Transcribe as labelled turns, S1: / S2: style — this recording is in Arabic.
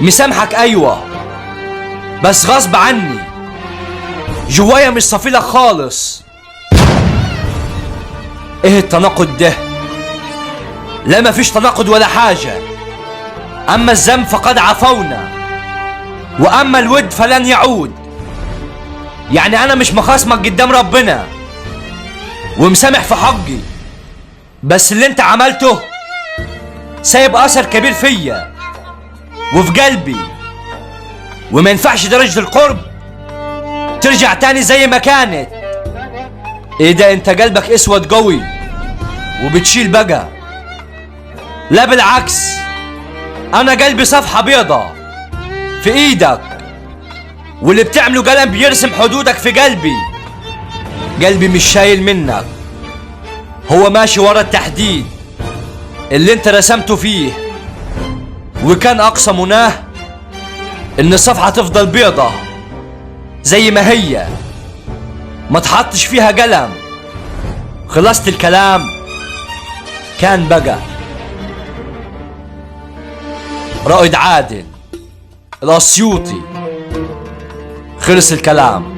S1: مسامحك ايوه، بس غصب عني، جوايا مش صافيلك خالص. ايه التناقض ده؟ لا مفيش تناقض ولا حاجة. اما الذنب فقد عفونا، واما الود فلن يعود. يعني انا مش مخاصمك قدام ربنا ومسامح في حقي، بس اللي انت عملته سايب اثر كبير فيا وفي قلبي، وما ينفعش درجة القرب ترجع تاني زي ما كانت. ايه ده، انت قلبك اسود قوي وبتشيل بقى؟ لا بالعكس، انا قلبي صفحة بيضة في ايدك، واللي بتعمله قلم بيرسم حدودك في قلبي. قلبي مش شايل منك، هو ماشي ورا التحديد اللي انت رسمته فيه، وكان اقصى مناه ان الصفحة تفضل بيضة زي ما هي، ما تحطش فيها قلم. خلصت الكلام كان بقى. رائد عادل الاسيوطي. خلص الكلام.